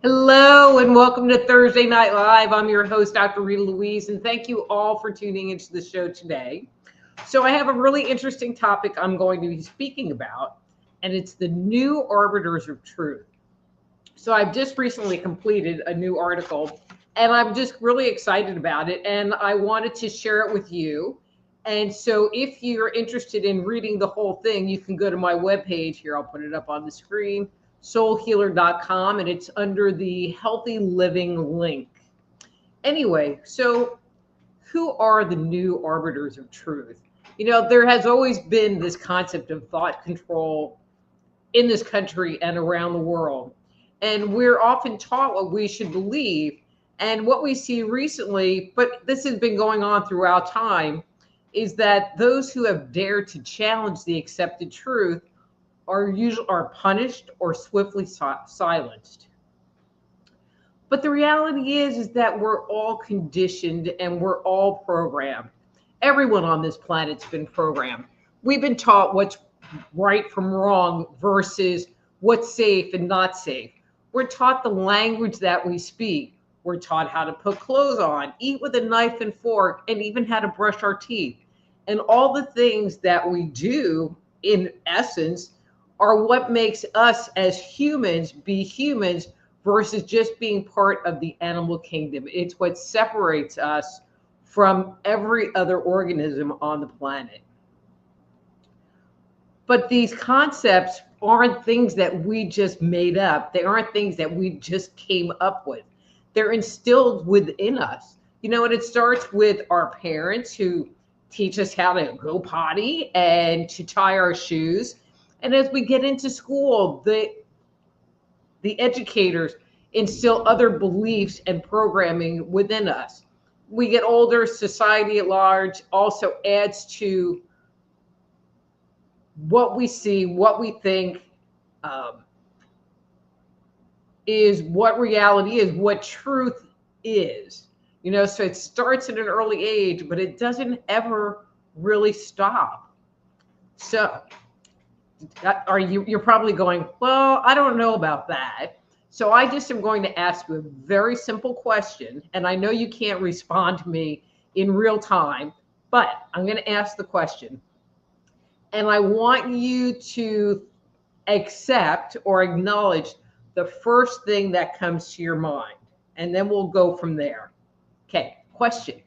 Hello and welcome to Thursday Night Live. I'm your host, Dr. Rita Louise, and thank you all for tuning into the show today. So I have a really interesting topic I'm going to be speaking about, and it's the new arbiters of truth. So I've just recently completed a new article, and I'm just really excited about it, and I wanted to share it with you. And so if you're interested in reading the whole thing, you can go to my webpage here. I'll put it up on the screen. soulhealer.com, and it's under the healthy living link. Anyway, so who are the new arbiters of truth? You know, there has always been this concept of thought control in this country and around the world. And we're often taught what we should believe. And what we see recently, but this has been going on throughout time, is that those who have dared to challenge the accepted truth are punished or swiftly silenced. But the reality is that we're all conditioned and we're all programmed. Everyone on this planet's been programmed. We've been taught what's right from wrong versus what's safe and not safe. We're taught the language that we speak. We're taught how to put clothes on, eat with a knife and fork, and even how to brush our teeth. And all the things that we do, in essence, are what makes us as humans be humans versus just being part of the animal kingdom. It's what separates us from every other organism on the planet. But these concepts aren't things that we just made up. They aren't things that we just came up with. They're instilled within us. You know, and it starts with our parents who teach us how to go potty and to tie our shoes. And as we get into school, the educators instill other beliefs and programming within us. We get older, society at large also adds to what we see, what we think is what reality is, what truth is. You know, so it starts at an early age, but it doesn't ever really stop. So you're probably going, well, I don't know about that. So I just am going to ask you a very simple question. And I know you can't respond to me in real time, but I'm going to ask the question. And I want you to accept or acknowledge the first thing that comes to your mind. And then we'll go from there. Okay, question.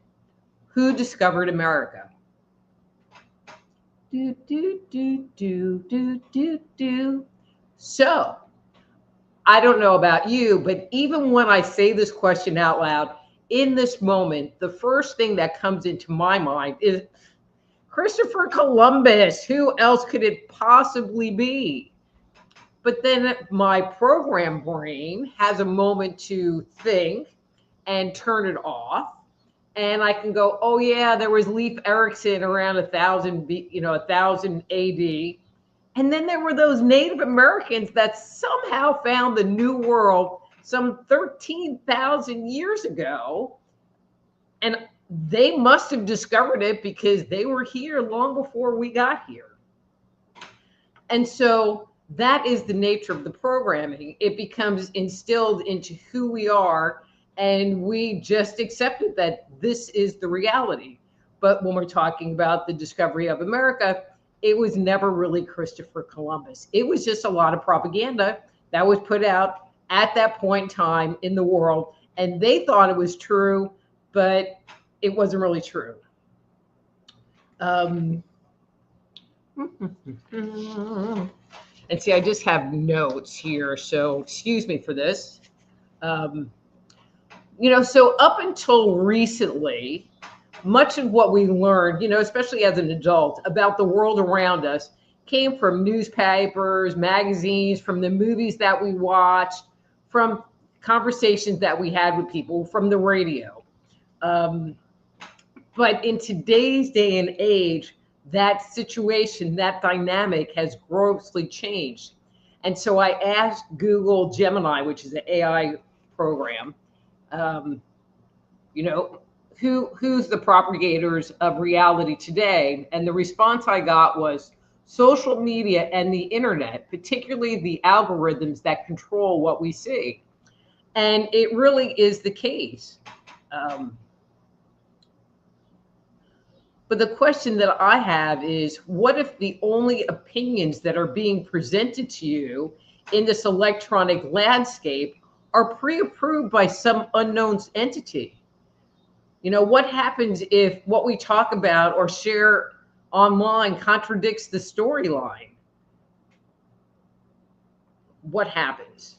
Who discovered America? Do, do, do, do, do, do, do. So, I don't know about you, but even when I say this question out loud, in this moment, the first thing that comes into my mind is Christopher Columbus. Who else could it possibly be? But then my program brain has a moment to think and turn it off. And I can go, oh yeah, there was Leif Erikson around 1000 AD. And then there were those Native Americans that somehow found the New World some 13,000 years ago. And they must have discovered it because they were here long before we got here. And so that is the nature of the programming. It becomes instilled into who we are. And we just accepted that this is the reality. But when we're talking about the discovery of America, it was never really Christopher Columbus. It was just a lot of propaganda that was put out at that point in time in the world. And they thought it was true, but it wasn't really true. And see, I just have notes here, so excuse me for this. So up until recently, much of what we learned, especially as an adult, about the world around us came from newspapers, magazines, from the movies that we watched, from conversations that we had with people, from the radio. But in today's day and age, that situation, that dynamic has grossly changed. And so I asked Google Gemini, which is an AI program, you know, who's the propagators of reality today? And the response I got was social media and the internet, particularly the algorithms that control what we see. And it really is the case. But the question that I have is, what if the only opinions that are being presented to you in this electronic landscape are pre-approved by some unknown entity? You know, what happens if what we talk about or share online contradicts the storyline? What happens?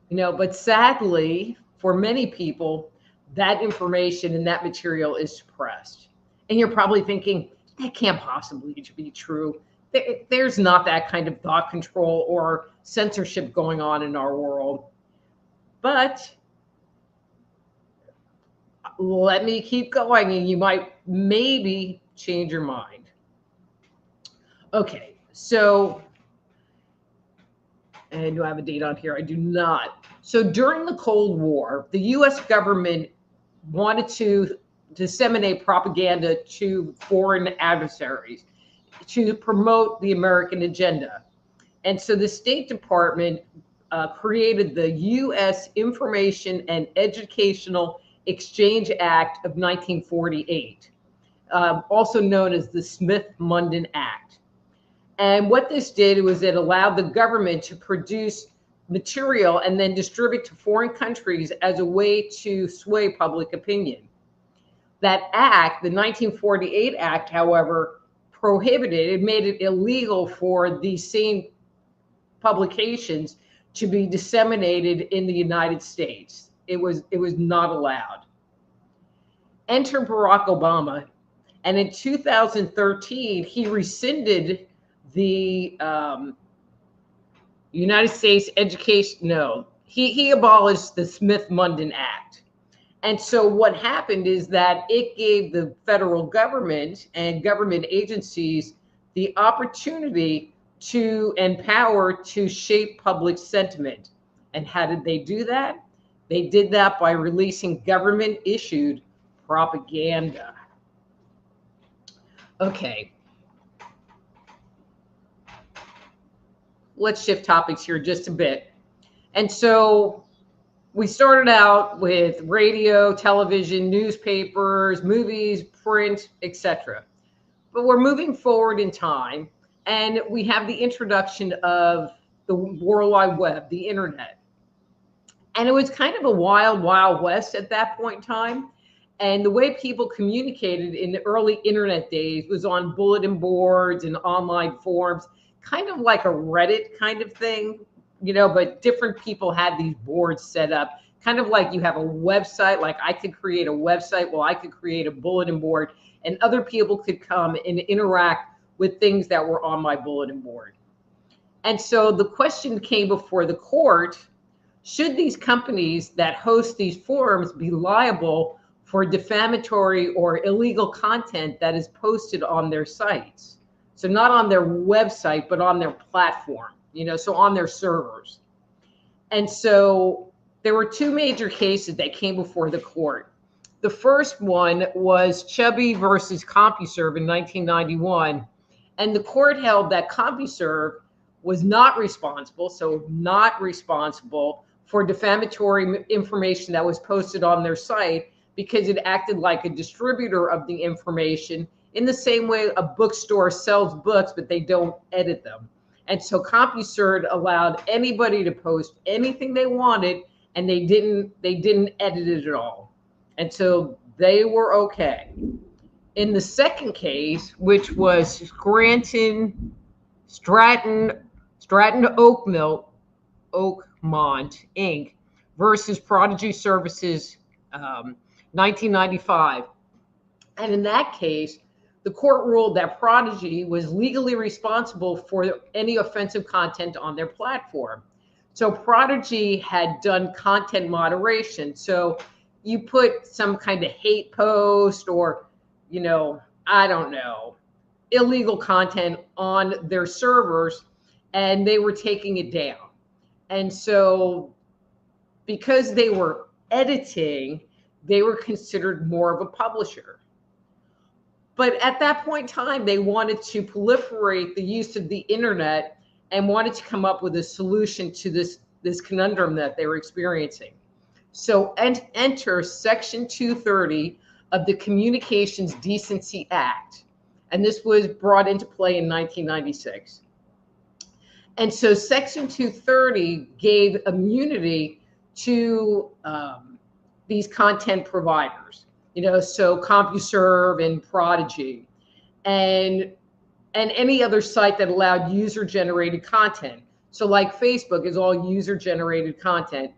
You know, but sadly, for many people, that information and that material is suppressed. And you're probably thinking, that can't possibly be true. There's not that kind of thought control or censorship going on in our world. But let me keep going and you might maybe change your mind. Okay, so, and do I have a date on here? I do not. So during the Cold War, the US government wanted to disseminate propaganda to foreign adversaries to promote the American agenda. And so the State Department created the U.S. Information and Educational Exchange Act of 1948, also known as the Smith-Mundt Act. And what this did was it allowed the government to produce material and then distribute to foreign countries as a way to sway public opinion. That act, the 1948 Act, however, prohibited, it made it illegal for these same publications to be disseminated in the United States. It was not allowed. Enter Barack Obama, and in 2013, he rescinded the United States Education, no, he abolished the Smith-Mundt Act. And so what happened is that it gave the federal government and government agencies the opportunity to empower to shape public sentiment. And how did they do that? They did that by releasing government-issued propaganda. Okay. Let's shift topics here just a bit. And so we started out with radio, television, newspapers, movies, print, etc. But we're moving forward in time, and we have the introduction of the World Wide Web, the internet. And it was kind of a wild, wild west at that point in time. And the way people communicated in the early internet days was on bulletin boards and online forums, kind of like a Reddit kind of thing. You know, but different people had these boards set up, kind of like you have a website, like I could create a website, well, I could create a bulletin board, and other people could come and interact with things that were on my bulletin board. And so the question came before the court, should these companies that host these forums be liable for defamatory or illegal content that is posted on their sites? So not on their website, but on their platform. You know, so on their servers. And so there were two major cases that came before the court. The first one was Chubby versus CompuServe in 1991. And the court held that CompuServe was not responsible for defamatory information that was posted on their site because it acted like a distributor of the information in the same way a bookstore sells books, but they don't edit them. And so CompuServe allowed anybody to post anything they wanted, and they didn't edit it at all. And so they were okay. In the second case, which was Stratton Oakmont Inc. versus Prodigy Services, 1995. And in that case, the court ruled that Prodigy was legally responsible for any offensive content on their platform. So Prodigy had done content moderation. So you put some kind of hate post or, I don't know, illegal content on their servers, and they were taking it down. And so because they were editing, they were considered more of a publisher. But at that point in time, they wanted to proliferate the use of the internet and wanted to come up with a solution to this conundrum that they were experiencing. So enter Section 230 of the Communications Decency Act. And this was brought into play in 1996. And so Section 230 gave immunity to these content providers, so CompuServe and Prodigy and any other site that allowed user-generated content. So like Facebook is all user-generated content,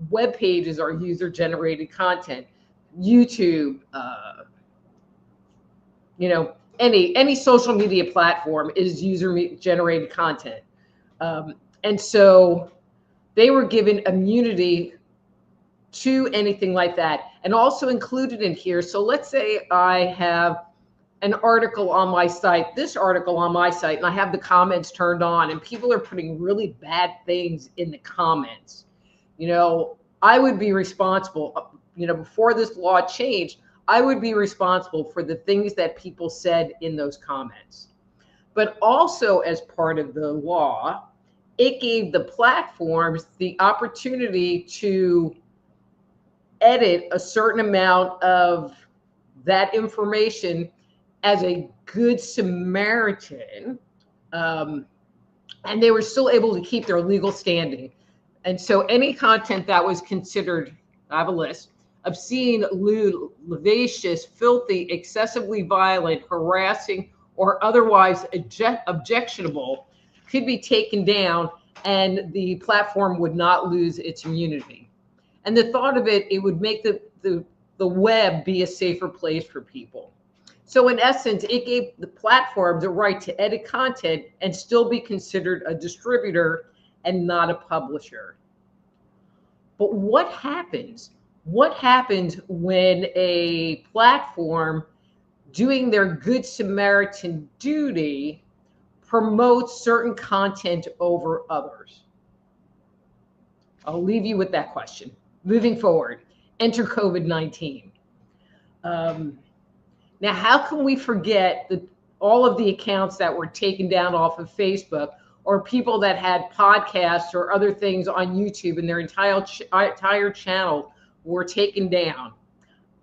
web pages are user-generated content, YouTube, any social media platform is user-generated content. And so they were given immunity to anything like that, and also included in here. So let's say I have an article on my site, this article on my site, and I have the comments turned on, and people are putting really bad things in the comments. I would be responsible, before this law changed, I would be responsible for the things that people said in those comments. But also as part of the law, it gave the platforms the opportunity to edit a certain amount of that information as a good Samaritan, and they were still able to keep their legal standing. And so any content that was considered, I have a list, obscene, lewd, lascivious, filthy, excessively violent, harassing, or otherwise objectionable could be taken down, and the platform would not lose its immunity. And the thought of it would make the web be a safer place for people. So in essence, it gave the platform the right to edit content and still be considered a distributor and not a publisher. But what happens? What happens when a platform doing their Good Samaritan duty promotes certain content over others? I'll leave you with that question. Moving forward, enter COVID-19. Now, how can we forget all of the accounts that were taken down off of Facebook, or people that had podcasts or other things on YouTube and their entire channel were taken down?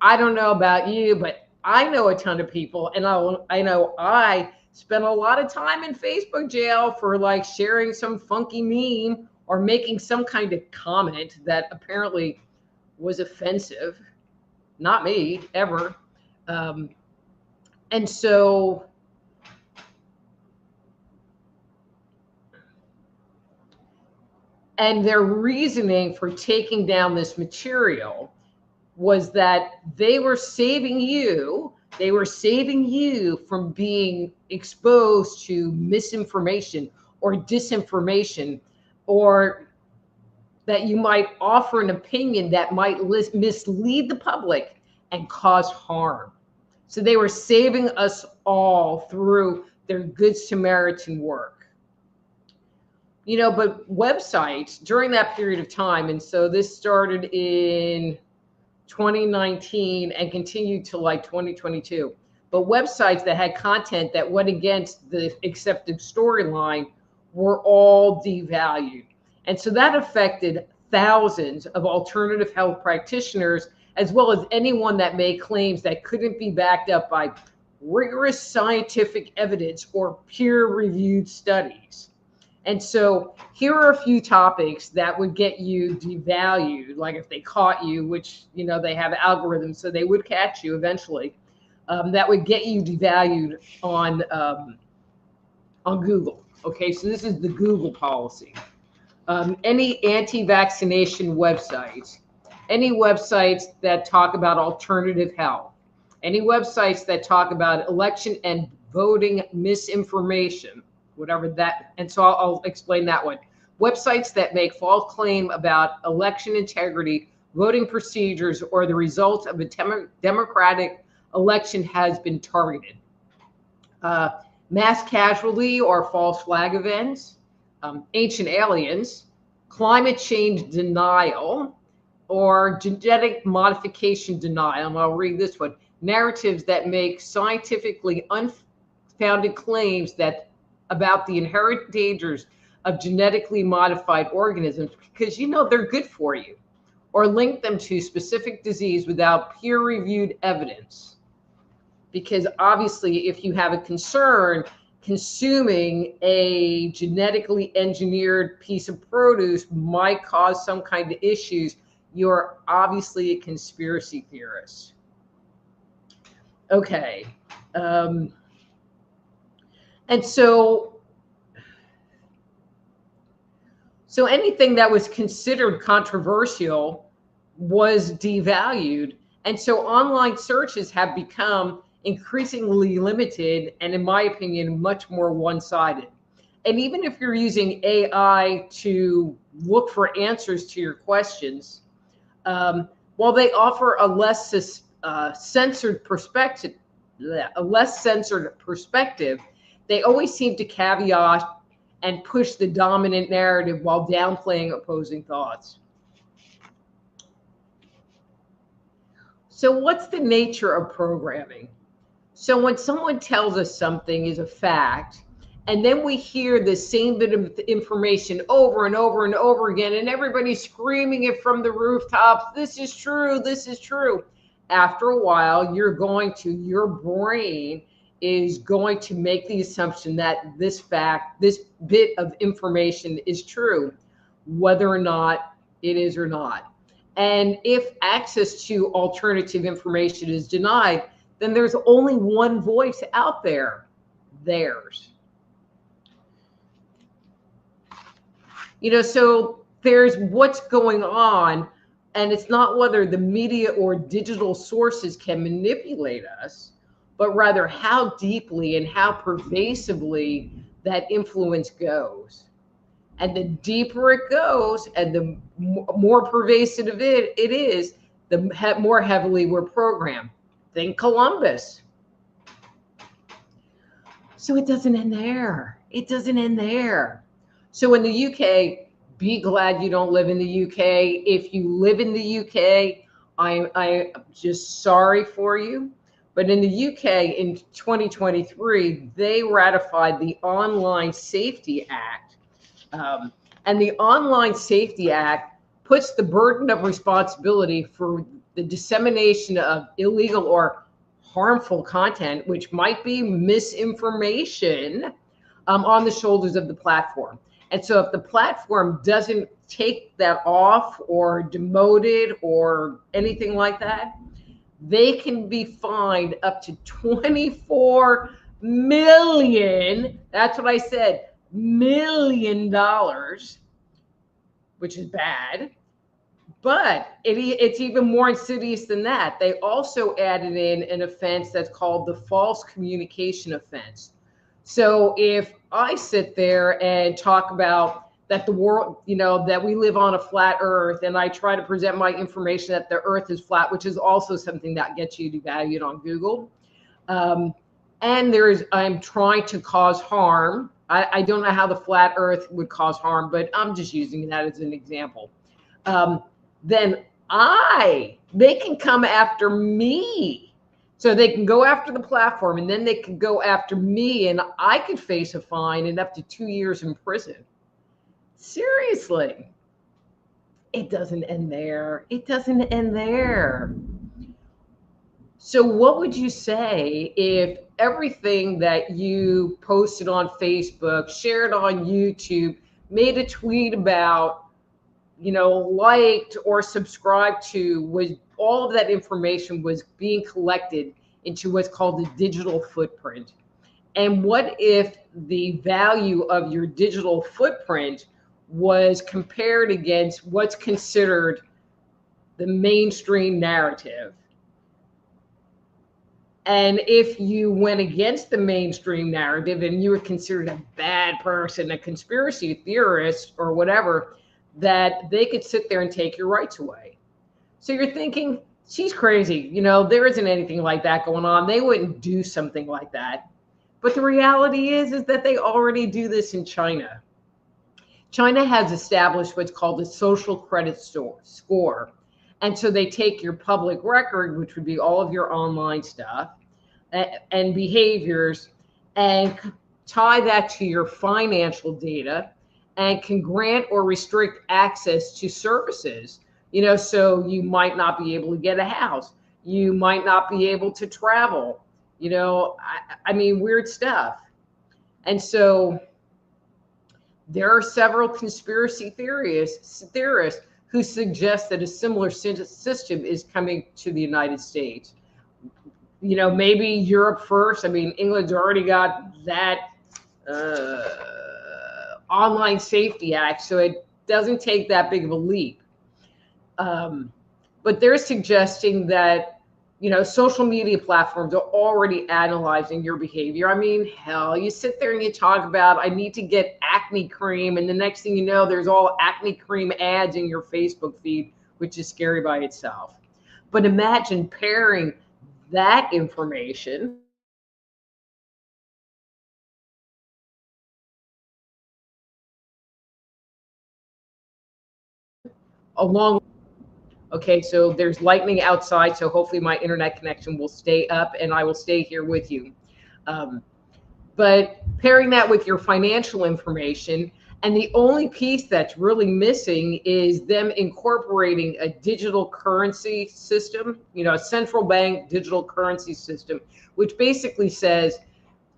I don't know about you, but I know a ton of people, and I know I spent a lot of time in Facebook jail for like sharing some funky meme or making some kind of comment that apparently was offensive. Not me, ever. And so their reasoning for taking down this material was that they were saving you from being exposed to misinformation or disinformation, or that you might offer an opinion that might mislead the public and cause harm. So they were saving us all through their Good Samaritan work. But websites during that period of time, and so this started in 2019 and continued to like 2022, but websites that had content that went against the accepted storyline were all devalued. And so that affected thousands of alternative health practitioners, as well as anyone that made claims that couldn't be backed up by rigorous scientific evidence or peer-reviewed studies. And so here are a few topics that would get you devalued, like if they caught you, which, they have algorithms, so they would catch you eventually, that would get you devalued on Google. Okay, so this is the Google policy. Any anti-vaccination websites, any websites that talk about alternative health, any websites that talk about election and voting misinformation, whatever that, and so I'll explain that one. Websites that make false claim about election integrity, voting procedures, or the results of a democratic election has been targeted. Mass casualty or false flag events, ancient aliens, climate change denial, or genetic modification denial. And I'll read this one. Narratives that make scientifically unfounded claims that about the inherent dangers of genetically modified organisms because they're good for you, or link them to specific disease without peer-reviewed evidence. Because obviously, if you have a concern consuming a genetically engineered piece of produce might cause some kind of issues, you're obviously a conspiracy theorist. Okay. And so anything that was considered controversial was devalued. And so online searches have become increasingly limited and, in my opinion, much more one-sided. And even if you're using AI to look for answers to your questions, while they offer a less censored perspective, they always seem to caveat and push the dominant narrative while downplaying opposing thoughts. So what's the nature of programming? So when someone tells us something is a fact, and then we hear the same bit of information over and over and over again, and everybody's screaming it from the rooftops, this is true, this is true. After a while, your brain is going to make the assumption that this bit of information is true, whether or not it is or not. And if access to alternative information is denied, then there's only one voice out there, theirs. So there's what's going on, and it's not whether the media or digital sources can manipulate us, but rather how deeply and how pervasively that influence goes. And the deeper it goes and the more pervasive it is, the more heavily we're programmed. Think Columbus. So it doesn't end there. It doesn't end there. So in the UK, be glad you don't live in the UK. If you live in the UK, I'm just sorry for you. But in the UK in 2023, they ratified the Online Safety Act. And the Online Safety Act puts the burden of responsibility for the dissemination of illegal or harmful content, which might be misinformation, on the shoulders of the platform. And so if the platform doesn't take that off or demote it or anything like that, they can be fined up to $24 million. That's what I said, $1 million, which is bad. But it's even more insidious than that. They also added in an offense that's called the false communication offense. So if I sit there and talk about that the world, that we live on a flat earth, and I try to present my information that the earth is flat, which is also something that gets you devalued on Google. And I'm trying to cause harm. I don't know how the flat earth would cause harm, but I'm just using that as an example. Then they can come after me. So they can go after the platform, and then they can go after me, and I could face a fine and up to 2 years in prison. Seriously. It doesn't end there. It doesn't end there. So what would you say if everything that you posted on Facebook, shared on YouTube, made a tweet about, liked or subscribed to, was all of that information was being collected into what's called the digital footprint? And what if the value of your digital footprint was compared against what's considered the mainstream narrative? And if you went against the mainstream narrative and you were considered a bad person, a conspiracy theorist, or whatever, that they could sit there and take your rights away. So you're thinking, she's crazy. There isn't anything like that going on. They wouldn't do something like that. But the reality is that they already do this in China. China has established what's called a social credit score. And so they take your public record, which would be all of your online stuff and behaviors, and tie that to your financial data and can grant or restrict access to services. So you might not be able to get a house. You might not be able to travel. I mean, weird stuff. And so there are several conspiracy theorists who suggest that a similar system is coming to the United States. Maybe Europe first. I mean, England's already got that Online Safety Act, so it doesn't take that big of a leap. But they're suggesting that, social media platforms are already analyzing your behavior. I mean, hell, you sit there and you talk about, I need to get acne cream. And the next thing you know, there's all acne cream ads in your Facebook feed, which is scary by itself. But imagine pairing that information along. Okay, so there's lightning outside, so hopefully my internet connection will stay up and I will stay here with you. But pairing that with your financial information, and the only piece that's really missing is them incorporating a digital currency system, a central bank digital currency system, which basically says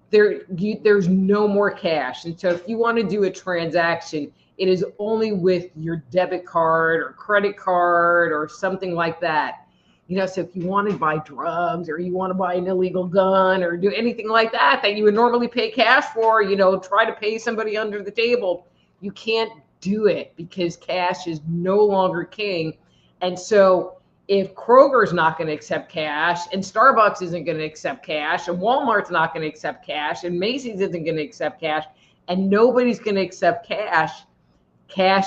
there's no more cash. And so if you want to do a transaction, it is only with your debit card or credit card or something like that. So if you want to buy drugs or you want to buy an illegal gun or do anything like that you would normally pay cash for, try to pay somebody under the table, you can't do it because cash is no longer king. And so if Kroger's not going to accept cash and Starbucks isn't going to accept cash and Walmart's not going to accept cash and Macy's isn't going to accept cash and nobody's going to accept cash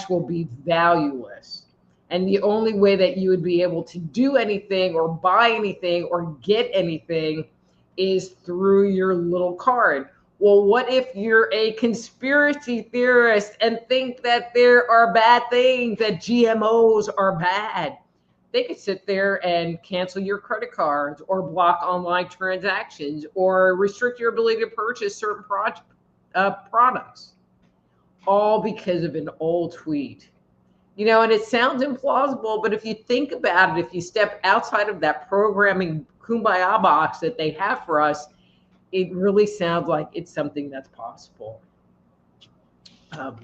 will be valueless. And the only way that you would be able to do anything or buy anything or get anything is through your little card. Well, what if you're a conspiracy theorist and think that there are bad things, that GMOs are bad? They could sit there and cancel your credit cards or block online transactions or restrict your ability to purchase certain products, all because of an old tweet. And it sounds implausible, but if you think about it, if you step outside of that programming kumbaya box that they have for us, it really sounds like it's something that's possible. But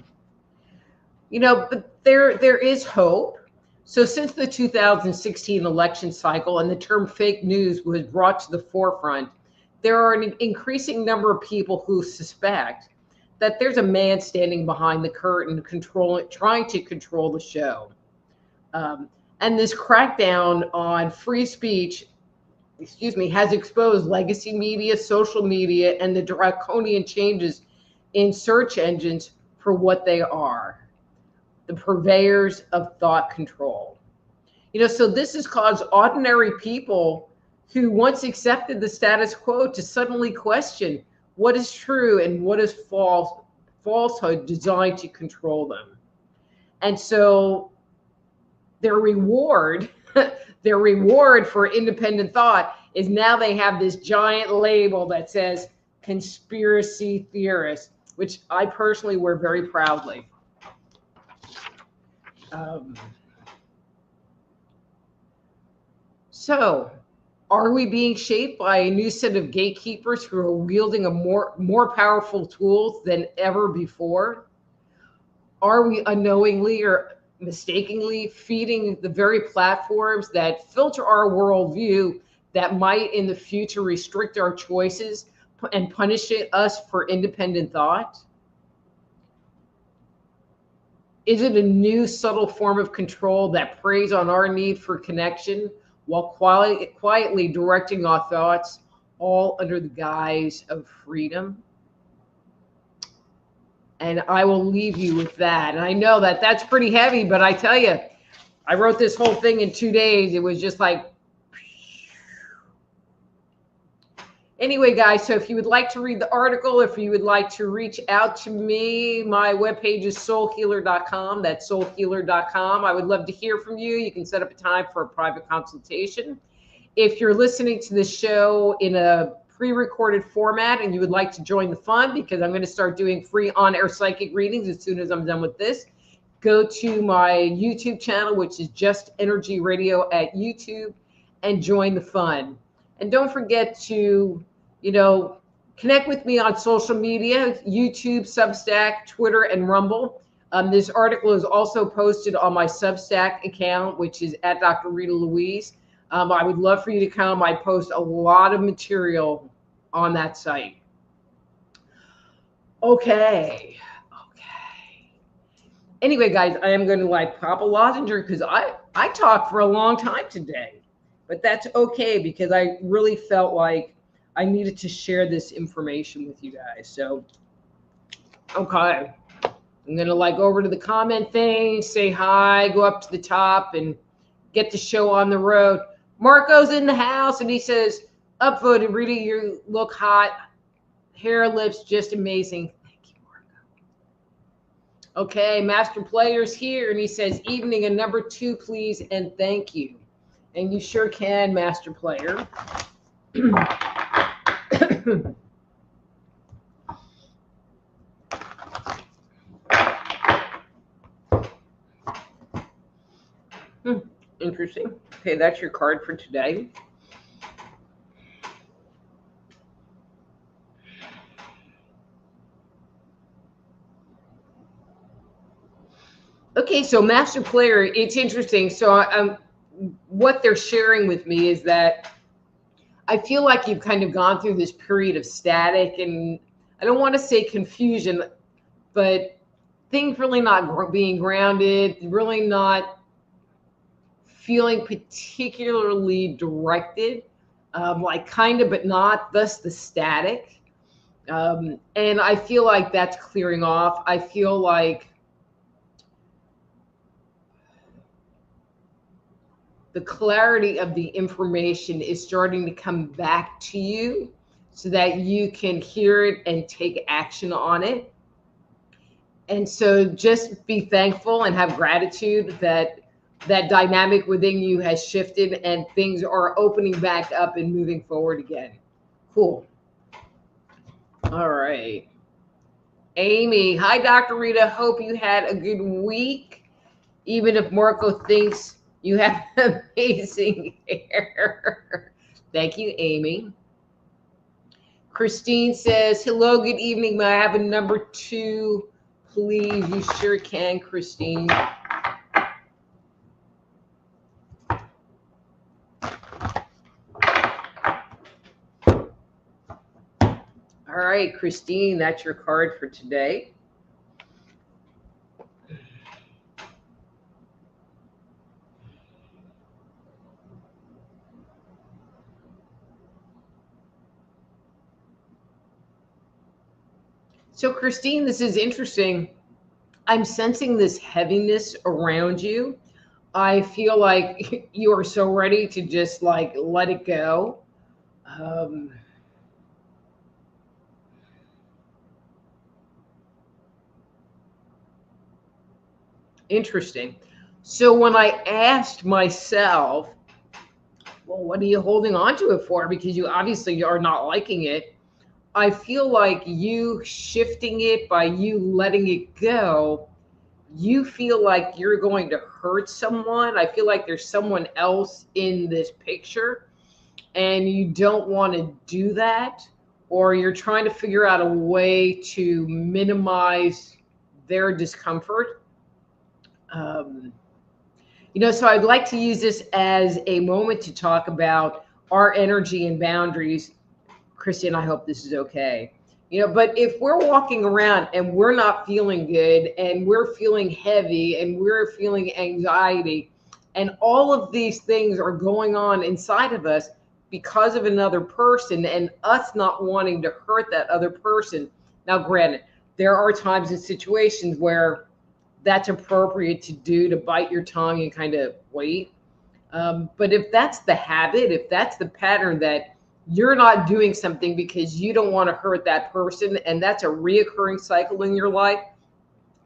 there is hope. So since the 2016 election cycle and the term fake news was brought to the forefront, there are an increasing number of people who suspect that there's a man standing behind the curtain trying to control the show. And this crackdown on free speech, has exposed legacy media, social media, and the draconian changes in search engines for what they are, the purveyors of thought control. So this has caused ordinary people who once accepted the status quo to suddenly question what is true and what is falsehood designed to control them. And so their reward for independent thought is now they have this giant label that says conspiracy theorist, which I personally wear very proudly. So are we being shaped by a new set of gatekeepers who are wielding a more powerful tools than ever before? Are we unknowingly or mistakenly feeding the very platforms that filter our worldview that might in the future restrict our choices and punish us for independent thought? Is it a new subtle form of control that preys on our need for connection while quietly directing our thoughts all under the guise of freedom. And I will leave you with that. And I know that that's pretty heavy, but I tell you, I wrote this whole thing in 2 days. It was just like, anyway, guys, so if you would like to read the article, if you would like to reach out to me, my webpage is soulhealer.com. That's soulhealer.com. I would love to hear from you. You can set up a time for a private consultation. If you're listening to this show in a pre-recorded format and you would like to join the fun, because I'm going to start doing free on-air psychic readings as soon as I'm done with this, go to my YouTube channel, which is Just Energy Radio at YouTube, and join the fun. And don't forget to, connect with me on social media, YouTube, Substack, Twitter, and Rumble. This article is also posted on my Substack account, which is at Dr. Rita Louise. I would love for you to come. I post a lot of material on that site. Okay. Anyway, guys, I am going to pop a lozenge because I talked for a long time today, but that's okay because I really felt like I needed to share this information with you guys. So, okay. I'm going to go over to the comment thing, say hi, go up to the top and get the show on the road. Marco's in the house and he says, upvoted, Rita, you look hot. Hair, lips, just amazing. Thank you, Marco. Okay, Master Player's here and he says, evening and number 2, please, and thank you. And you sure can, Master Player. Interesting. Okay, that's your card for today. Okay, so Master Player, it's interesting. So what they're sharing with me is that I feel like you've kind of gone through this period of static, and I don't want to say confusion, but things really not being grounded, really not feeling particularly directed, kind of, but not, thus the static. And I feel like that's clearing off. I feel like the clarity of the information is starting to come back to you so that you can hear it and take action on it. And so just be thankful and have gratitude that that dynamic within you has shifted and things are opening back up and moving forward again. Cool. All right. Amy, hi, Dr. Rita. Hope you had a good week. Even if Marco thinks you have amazing hair. Thank you, Amy. Christine says, hello, good evening. May I have a number 2, please? You sure can, Christine. All right, Christine, that's your card for today. So, Christine, this is interesting. I'm sensing this heaviness around you. I feel like you are so ready to just let it go. Interesting. So when I asked myself, well, what are you holding on to it for? Because you obviously are not liking it. I feel like you shifting it by you letting it go, you feel like you're going to hurt someone. I feel like there's someone else in this picture and you don't want to do that, or you're trying to figure out a way to minimize their discomfort. So I'd like to use this as a moment to talk about our energy and boundaries. Christian, I hope this is okay. But if we're walking around and we're not feeling good and we're feeling heavy and we're feeling anxiety and all of these things are going on inside of us, because of another person and us not wanting to hurt that other person. Now, granted, there are times and situations where that's appropriate to do, to bite your tongue and kind of wait. But if that's the habit, if that's the pattern, that you're not doing something because you don't want to hurt that person, and that's a reoccurring cycle in your life,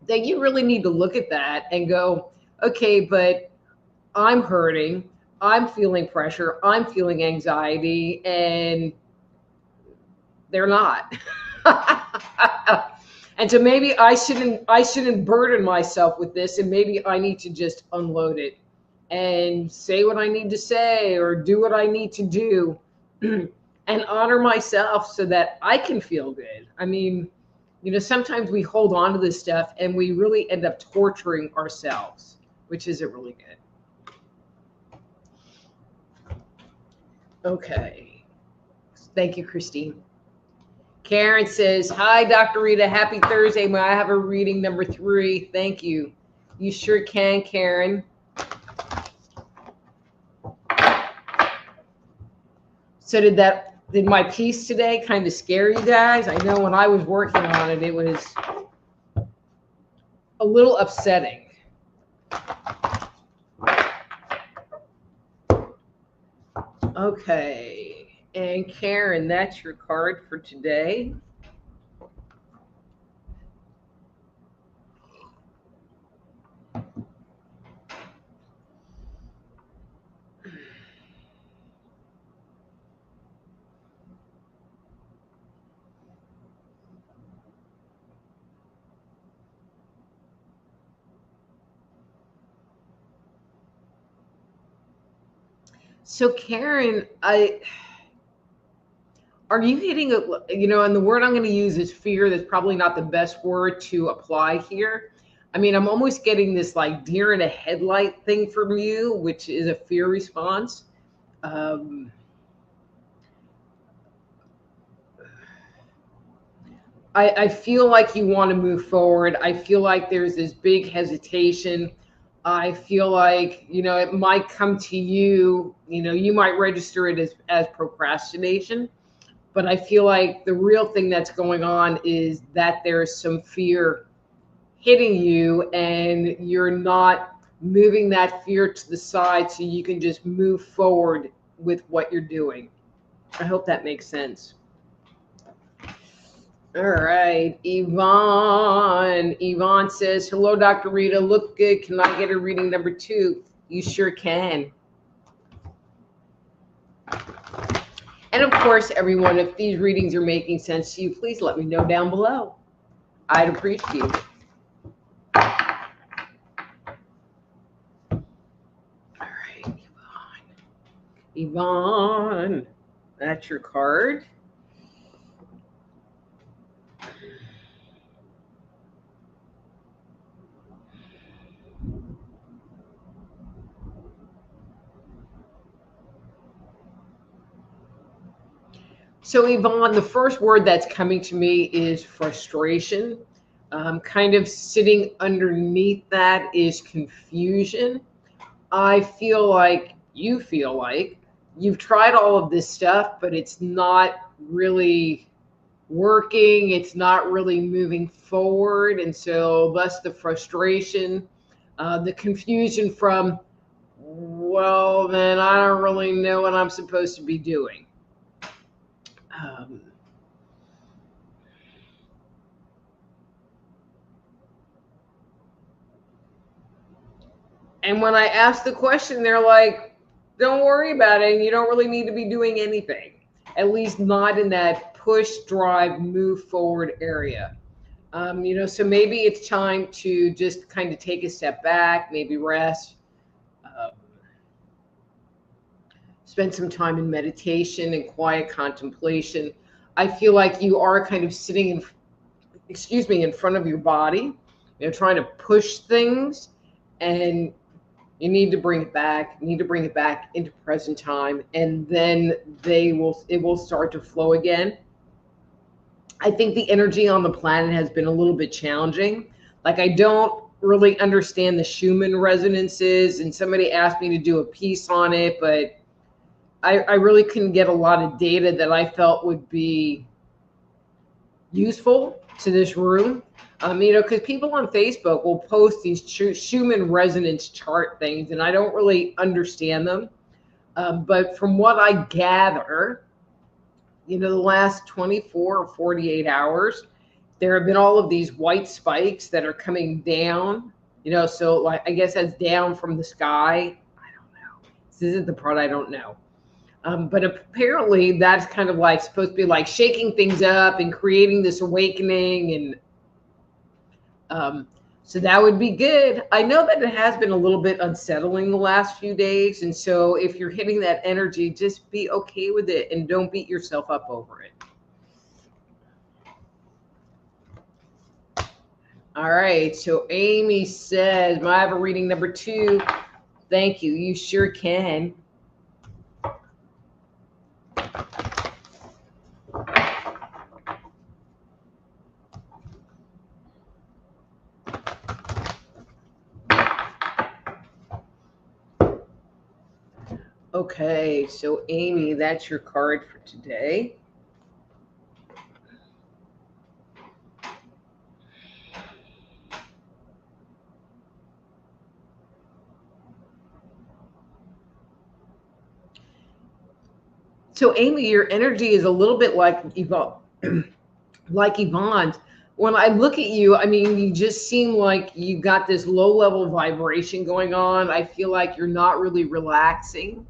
then you really need to look at that and go, okay, but I'm hurting, I'm feeling pressure, I'm feeling anxiety, and they're not. And so maybe I shouldn't burden myself with this, and maybe I need to just unload it and say what I need to say or do what I need to do and honor myself so that I can feel good. I mean, you know, sometimes we hold on to this stuff and we really end up torturing ourselves, which isn't really good. Okay. Thank you, Christine. Karen says, hi, Dr. Rita. Happy Thursday. May I have a reading number 3? Thank you. You sure can, Karen. So did my piece today kind of scare you guys? I know when I was working on it, it was a little upsetting. Okay. And Karen, that's your card for today. So Karen, are you hitting you know, and the word I'm going to use is fear. That's probably not the best word to apply here. I mean, I'm almost getting this like deer in a headlight thing from you, which is a fear response. I feel like you want to move forward. I feel like there's this big hesitation. I feel like, you know, it might come to you, you know, you might register it as procrastination, but I feel like the real thing that's going on is that there's some fear hitting you and you're not moving that fear to the side so you can just move forward with what you're doing. I hope that makes sense. All right, Yvonne. Yvonne says, hello, Dr. Rita. Look good. Can I get a reading number 2? You sure can. And of course, everyone, if these readings are making sense to you, please let me know down below. I'd appreciate it. All right, Yvonne. Yvonne, that's your card. So Yvonne, the first word that's coming to me is frustration. Kind of sitting underneath that is confusion. I feel like you feel like you've tried all of this stuff, but it's not really working. It's not really moving forward. And so thus the frustration, the confusion from, well, then I don't really know what I'm supposed to be doing. And when I ask the question, they're like, don't worry about it. And you don't really need to be doing anything, at least not in that push, drive, move forward area. You know, so maybe it's time to just kind of take a step back, maybe rest, spend some time in meditation and quiet contemplation. I feel like you are kind of sitting in front of your body, you know, trying to push things, and you need to bring it back. You need to bring it back into present time, and then it will start to flow again. I think the energy on the planet has been a little bit challenging. Like, I don't really understand the Schumann resonances, and somebody asked me to do a piece on it, but I really couldn't get a lot of data that I felt would be useful to this room. Because people on Facebook will post these Schumann resonance chart things, and I don't really understand them. But from what I gather, the last 24 or 48 hours, there have been all of these white spikes that are coming down, so like, I guess that's down from the sky. I don't know. This isn't the part I don't know. But apparently that's kind of like supposed to be like shaking things up and creating this awakening. And so that would be good. I know that it has been a little bit unsettling the last few days. And so if you're hitting that energy, just be okay with it and don't beat yourself up over it. All right. So Amy says, "May I have a reading number 2? Thank you. You sure can." Okay, so Amy, that's your card for today. So Amy, your energy is a little bit like Yvonne's. When I look at you, I mean, you just seem like you got this low level vibration going on. I feel like you're not really relaxing.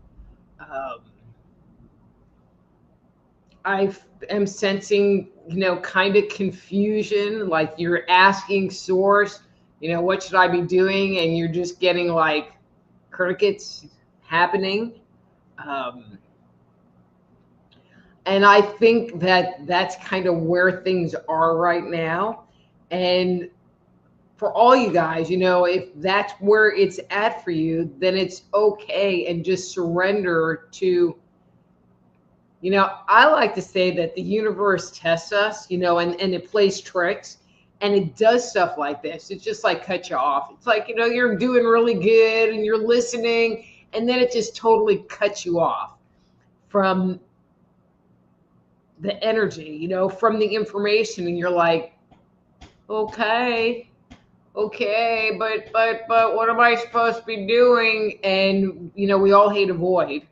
I am sensing, kind of confusion, like you're asking source, what should I be doing? And you're just getting like crickets happening. And I think that that's kind of where things are right now. And for all you guys, if that's where it's at for you, then it's okay. And just surrender to, I like to say that the universe tests us, and it plays tricks, and it does stuff like this. It's just like cut you off. It's like, you're doing really good and you're listening, and then it just totally cuts you off from the energy, from the information. And you're like, okay, but what am I supposed to be doing? And, we all hate a void.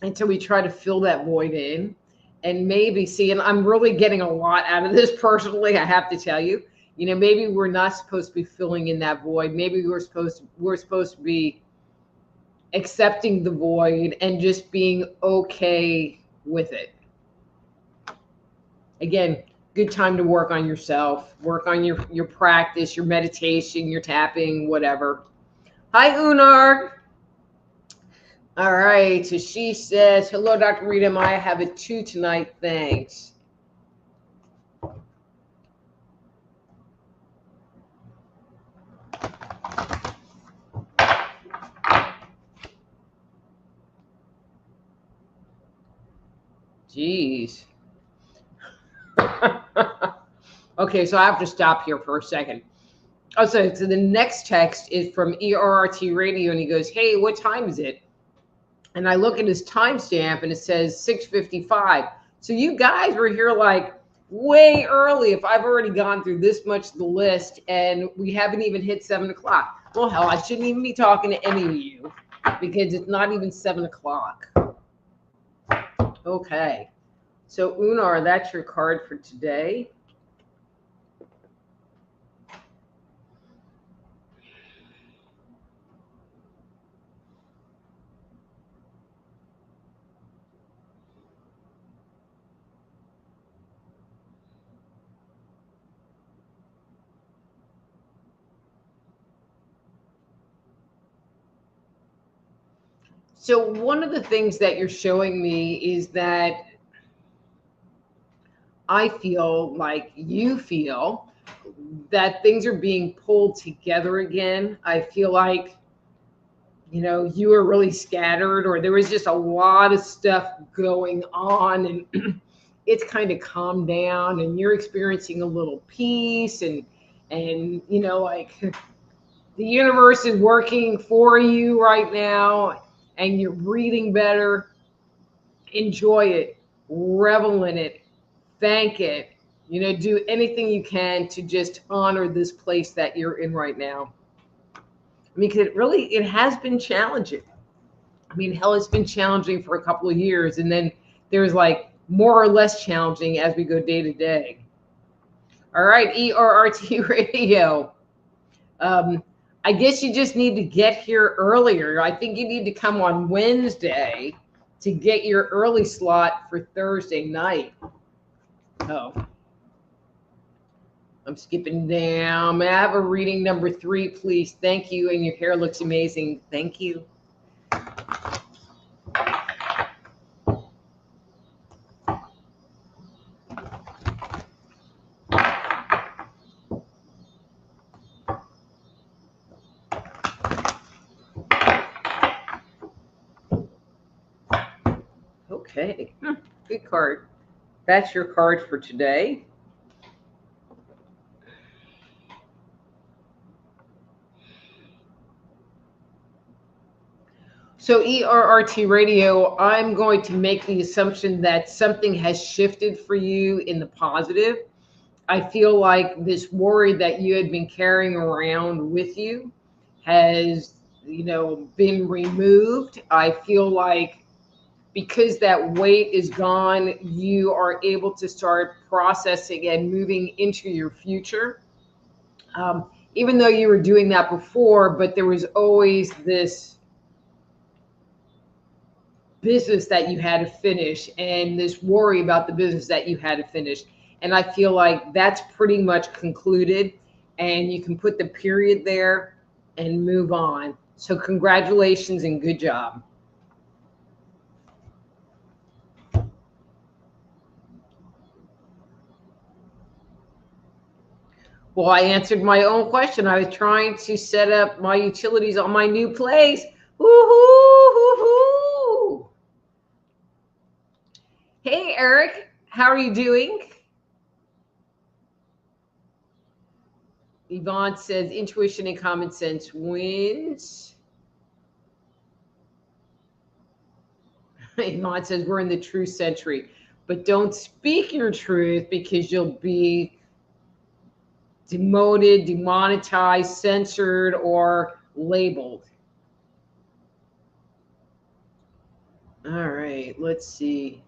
And so we try to fill that void in, and maybe see, and I'm really getting a lot out of this personally, I have to tell you, maybe we're not supposed to be filling in that void. Maybe we're supposed to be accepting the void and just being okay with it. Again, good time to work on yourself, work on your practice, your meditation, your tapping, whatever. Hi, Unar. All right, so she says, "Hello, Dr. Rita. I have a 2 tonight. Thanks." Jeez. Okay, so I have to stop here for a second. Oh, so the next text is from ERRT Radio, and he goes, "Hey, what time is it?" And I look at his timestamp, and it says 6:55. So you guys were here like way early. If I've already gone through this much of the list, and we haven't even hit 7 o'clock. Well, hell, I shouldn't even be talking to any of you because it's not even 7 o'clock. Okay. So Unar, that's your card for today. So one of the things that you're showing me is that I feel like you feel that things are being pulled together again. I feel like, you were really scattered, or there was just a lot of stuff going on, and it's kind of calmed down, and you're experiencing a little peace, and like the universe is working for you right now, and you're breathing better. enjoy it, revel in it, thank it, do anything you can to just honor this place that you're in right now. I mean, because it has been challenging. I mean, hell, it's been challenging for a couple of years, and then there's like more or less challenging as we go day to day. All right, ERRT Radio. I guess you just need to get here earlier. I think you need to come on Wednesday to get your early slot for Thursday night. Oh, I'm skipping down. May I have a reading number 3, please? Thank you. And your hair looks amazing. Thank you. Okay, good card. That's your card for today. So ERRT Radio, I'm going to make the assumption that something has shifted for you in the positive. I feel like this worry that you had been carrying around with you has, been removed. I feel like because that weight is gone, you are able to start processing and moving into your future. Even though you were doing that before, but there was always this business that you had to finish and this worry about the business that you had to finish. And I feel like that's pretty much concluded, and you can put the period there and move on. So congratulations and good job. Well, I answered my own question. I was trying to set up my utilities on my new place. Woohoo! Woohoo! Hey, Eric, how are you doing? Yvonne says intuition and common sense wins. Yvonne says we're in the truth century, but don't speak your truth because you'll be demoted, demonetized, censored, or labeled. All right, let's see.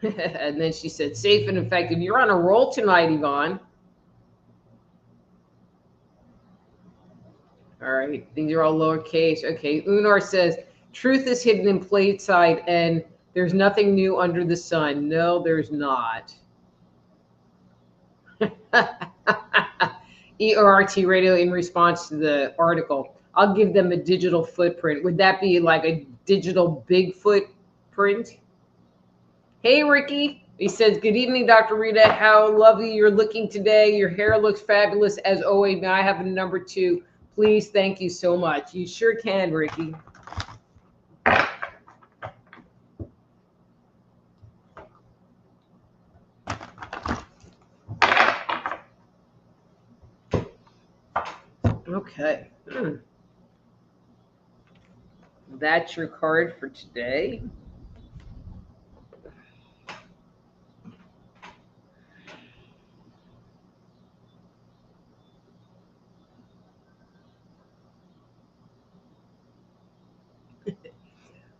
And then she said, safe and effective. You're on a roll tonight, Yvonne. All right, these are all lowercase. Okay, Unar says, truth is hidden in plain sight and there's nothing new under the sun. No, there's not. ERRT Radio in response to the article. I'll give them a digital footprint. Would that be like a digital Bigfoot print? Hey, Ricky. He says, good evening, Dr. Rita. How lovely you're looking today. Your hair looks fabulous as always. May I have a number 2? Please, thank you so much. You sure can, Ricky. Okay. That's your card for today.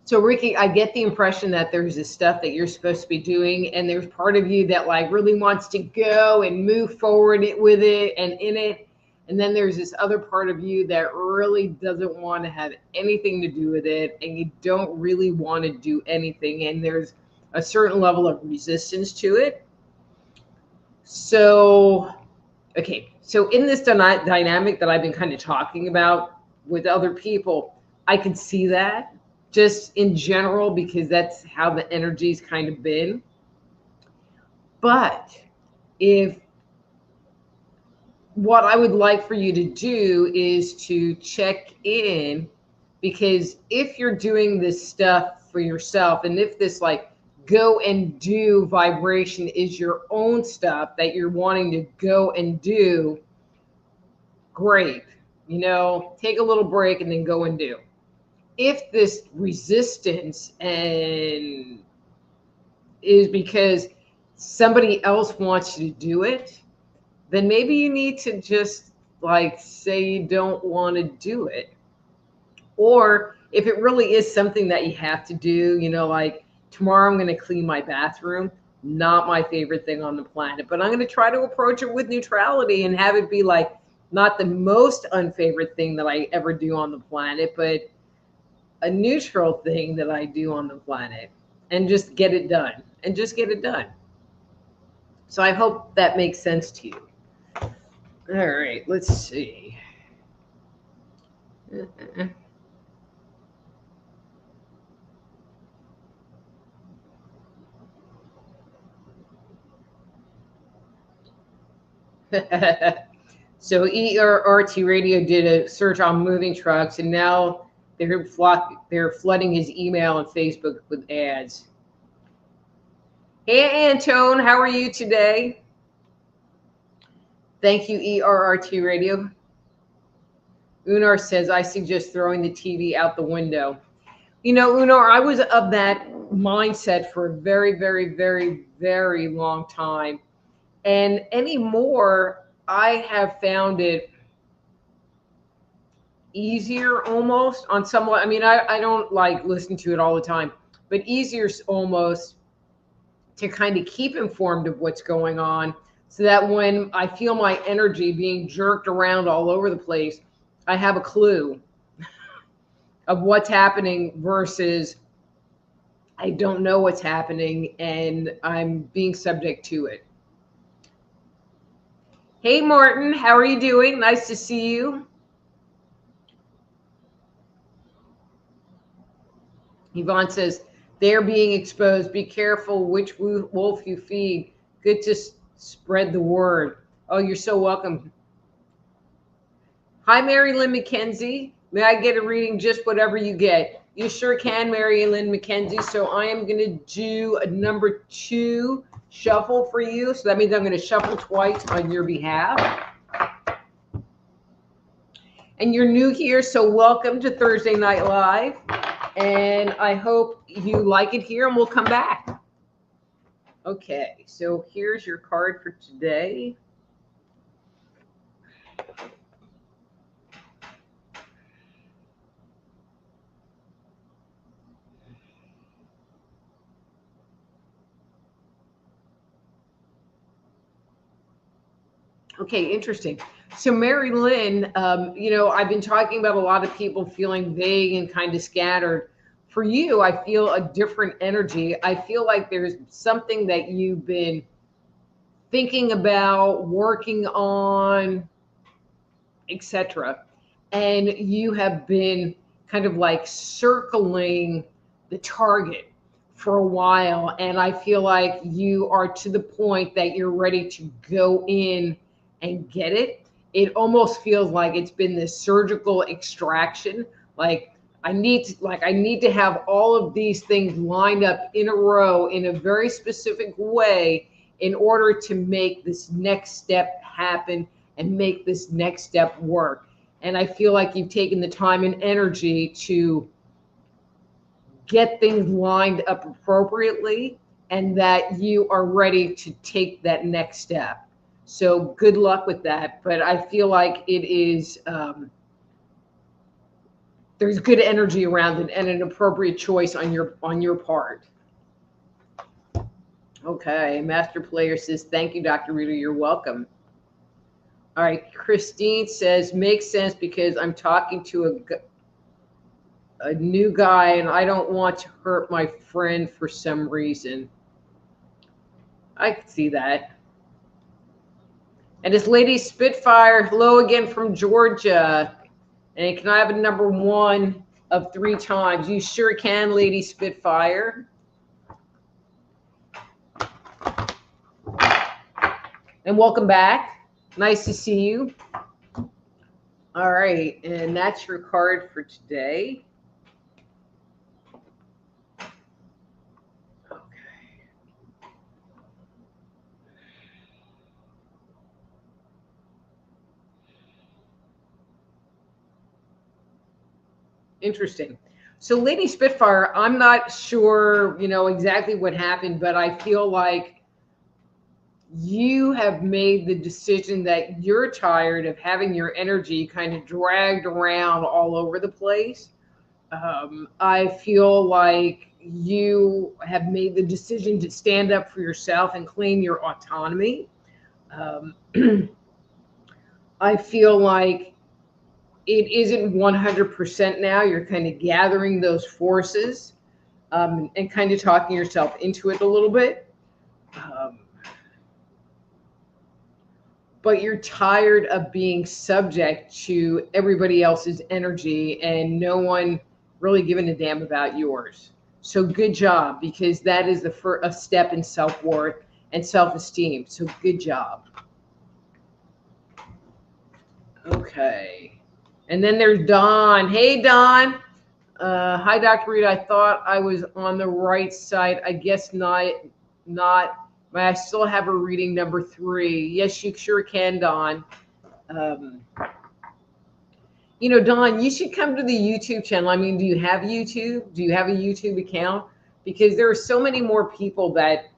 So Ricky, I get the impression that there's this stuff that you're supposed to be doing, and there's part of you that like really wants to go and move forward with it and in it. And then there's this other part of you that really doesn't want to have anything to do with it, and you don't really want to do anything. And there's a certain level of resistance to it. So, okay. So in this dynamic that I've been kind of talking about with other people, I can see that just in general, because that's how the energy's kind of been. But if what I would like for you to do is to check in, because if you're doing this stuff for yourself, and if this like go and do vibration is your own stuff that you're wanting to go and do, great. Take a little break and then go and do. if this resistance and is because somebody else wants you to do it, then maybe you need to just like say you don't want to do it. Or if it really is something that you have to do, like tomorrow I'm going to clean my bathroom, not my favorite thing on the planet, but I'm going to try to approach it with neutrality and have it be like not the most unfavorite thing that I ever do on the planet, but a neutral thing that I do on the planet, and just get it done and just get it done. So I hope that makes sense to you. All right, let's see. So ERRT Radio did a search on moving trucks, and now they're flooding his email and Facebook with ads. Hey, Antone, how are you today? Thank you, ERRT Radio. Unar says, I suggest throwing the TV out the window. Unar, I was of that mindset for a very, very, very, very long time. And anymore, I have found it easier almost on somewhat. I mean, I don't like listen to it all the time, but easier almost to kind of keep informed of what's going on, so that when I feel my energy being jerked around all over the place, I have a clue of what's happening versus I don't know what's happening and I'm being subject to it. Hey, Martin, how are you doing? Nice to see you. Yvonne says, they're being exposed. Be careful which wolf you feed. Good to spread the word. Oh, you're so welcome. Hi, Mary Lynn McKenzie. May I get a reading? Just whatever you get. You sure can, Mary Lynn McKenzie. So I am going to do a number 2 shuffle for you. So that means I'm going to shuffle twice on your behalf. And you're new here, so welcome to Thursday Night Live. And I hope you like it here, and we'll come back. Okay, so here's your card for today. Okay, interesting. So Mary Lynn, I've been talking about a lot of people feeling vague and kind of scattered. For you, I feel a different energy. I feel like there's something that you've been thinking about, working on, etc. And you have been kind of like circling the target for a while. And I feel like you are to the point that you're ready to go in and get it. It almost feels like it's been this surgical extraction. Like I need to have all of these things lined up in a row in a very specific way in order to make this next step happen and make this next step work. And I feel like you've taken the time and energy to get things lined up appropriately, and that you are ready to take that next step. So good luck with that. But I feel like it is, there's good energy around it and an appropriate choice on your part. Okay, Master Player says, thank you, Dr. Rita, you're welcome. All right, Christine says, makes sense because I'm talking to a new guy and I don't want to hurt my friend for some reason. I can see that. And it's Lady Spitfire, hello again from Georgia. And can I have a number 1 of 3 times? You sure can, Lady Spitfire. And welcome back. Nice to see you. All right, and that's your card for today. Okay. Interesting. So Lady Spitfire, I'm not sure, exactly what happened, but I feel like you have made the decision that you're tired of having your energy kind of dragged around all over the place. I feel like you have made the decision to stand up for yourself and claim your autonomy. Um, I feel like it isn't 100% now. You're kind of gathering those forces, and kind of talking yourself into it a little bit. But you're tired of being subject to everybody else's energy and no one really giving a damn about yours. So good job, because that is the first step in self-worth and self-esteem. So good job. Okay. And then there's Dawn. Hey, Dawn. Hi, Dr. Rita. I thought I was on the right side. I guess not. I still have a reading number 3. Yes, you sure can, Dawn. Dawn, you should come to the YouTube channel. I mean, do you have YouTube? Do you have a YouTube account? Because there are so many more people that,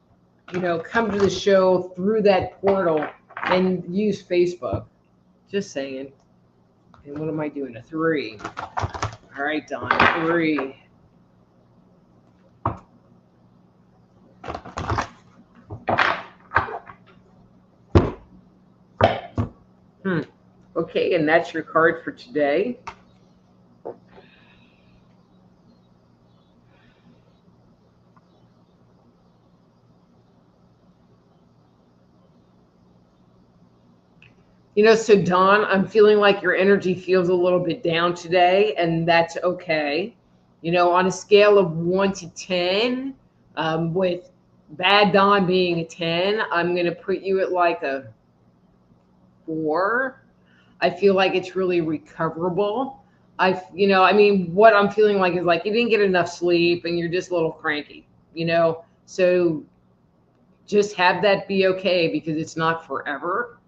come to the show through that portal and use Facebook. Just saying. And what am I doing? A 3. All right, Dawn, 3. Okay, and that's your card for today. So Dawn, I'm feeling like your energy feels a little bit down today, and that's okay. On a scale of 1 to 10, with bad Dawn being a 10, I'm going to put you at like a 4. I feel like it's really recoverable. What I'm feeling like is like you didn't get enough sleep and you're just a little cranky, so just have that be okay, because it's not forever.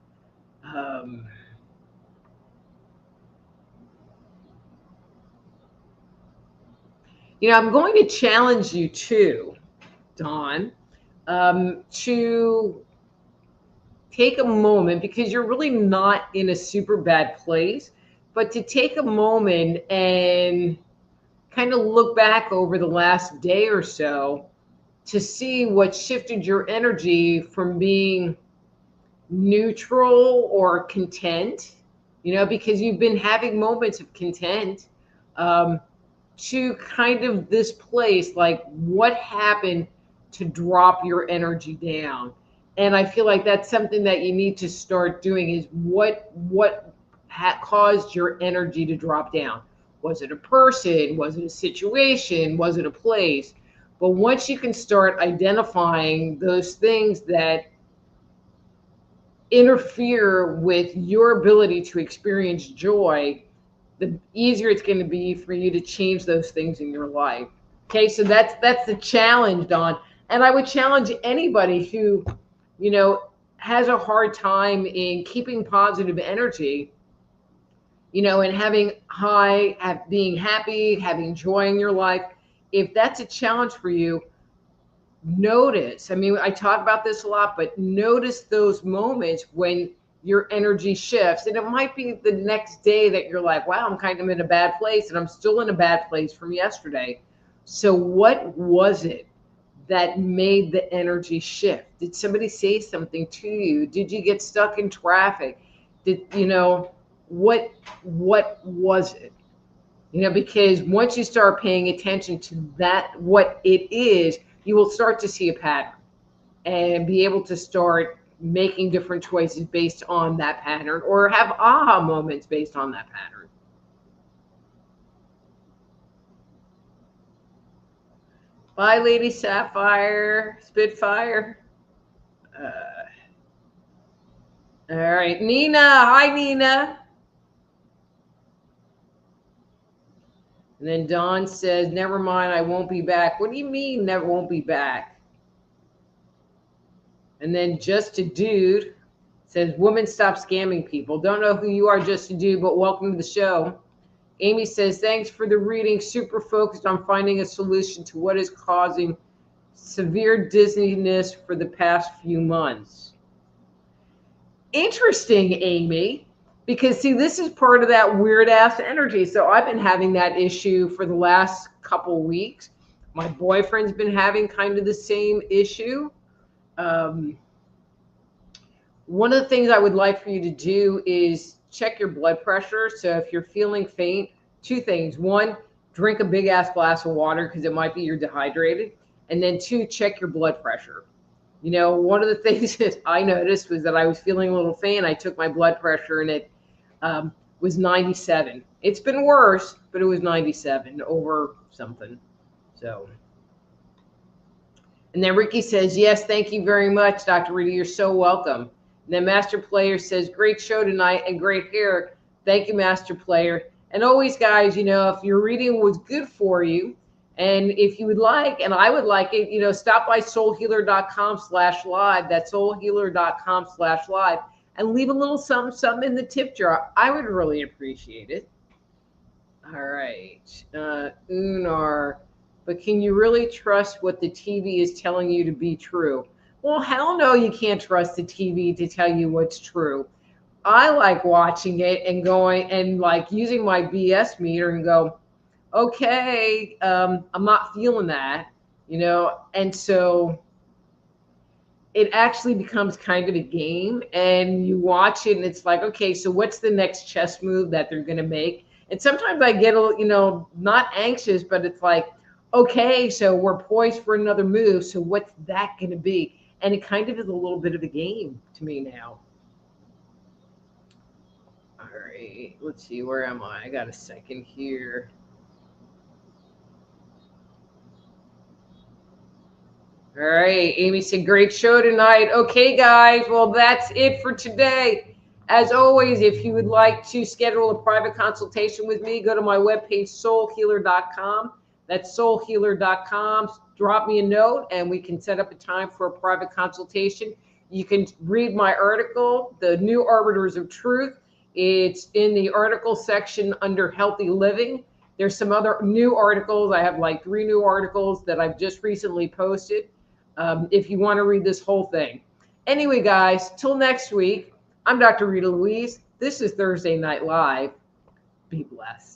I'm going to challenge you too, Dawn, to take a moment, because you're really not in a super bad place, but to take a moment and kind of look back over the last day or so to see what shifted your energy from being neutral or content, because you've been having moments of content, to kind of this place, like what happened to drop your energy down. And I feel like that's something that you need to start doing, is what caused your energy to drop down. Was it a person? Was it a situation? Was it a place? But once you can start identifying those things that interfere with your ability to experience joy, the easier it's going to be for you to change those things in your life. Okay, so that's the challenge, Dawn. And I would challenge anybody who, has a hard time in keeping positive energy, and being happy, having joy in your life. If that's a challenge for you, notice. I talk about this a lot, but notice those moments when your energy shifts. And it might be the next day that you're like, wow, I'm kind of in a bad place, and I'm still in a bad place from yesterday. So what was it that made the energy shift? Did somebody say something to you? Did you get stuck in traffic? What was it? Because once you start paying attention to that, what it is, you will start to see a pattern and be able to start making different choices based on that pattern, or have aha moments based on that pattern. Bye, Lady Sapphire, Spitfire. All right, Nina. Hi, Nina. And then Dawn says, never mind, I won't be back. What do you mean, never won't be back? And then Just a Dude says, woman, stop scamming people. Don't know who you are, Just a Dude, but welcome to the show. Amy says, thanks for the reading. Super focused on finding a solution to what is causing severe dizziness for the past few months. Interesting, Amy, because see, this is part of that weird ass energy. So I've been having that issue for the last couple weeks. My boyfriend's been having kind of the same issue. One of the things I would like for you to do is check your blood pressure. So if you're feeling faint, two things. One, drink a big ass glass of water because it might be you're dehydrated. And then two, check your blood pressure. You know, one of the things that I noticed was that I was feeling a little faint. I took my blood pressure and it was 97. It's been worse, but it was 97 over something. So, and then Ricky says, yes, thank you very much, Dr. Rita. You're so welcome. And then Master Player says, great show tonight and great hair. Thank you, Master Player. And always, guys, you know, if your reading was good for you, and if you would like, and I would like it, you know, stop by soulhealer.com/live. That's soulhealer.com/live. And leave a little something in the tip jar. I would really appreciate it. All right. Unar. But can you really trust what the TV is telling you to be true? Well, hell no, you can't trust the TV to tell you what's true. I like watching it and going and like using my BS meter and go, okay, I'm not feeling that, you know? And so it actually becomes kind of a game, and you watch it and it's like, okay, so what's the next chess move that they're going to make? And sometimes I get, you know, not anxious, but it's like, okay, so we're poised for another move. So what's that going to be? And it kind of is a little bit of a game to me now. All right, let's see, where am I? I got a second here. All right, Amy said, great show tonight. Okay, guys, well, that's it for today. As always, if you would like to schedule a private consultation with me, go to my webpage, soulhealer.com. That's soulhealer.com. Drop me a note and we can set up a time for a private consultation. You can read my article, The New Arbiters of Truth. It's in the article section under Healthy Living. There's some other new articles. I have like 3 new articles that I've just recently posted. If you want to read this whole thing. Anyway, guys, till next week, I'm Dr. Rita Louise. This is Thursday Night Live. Be blessed.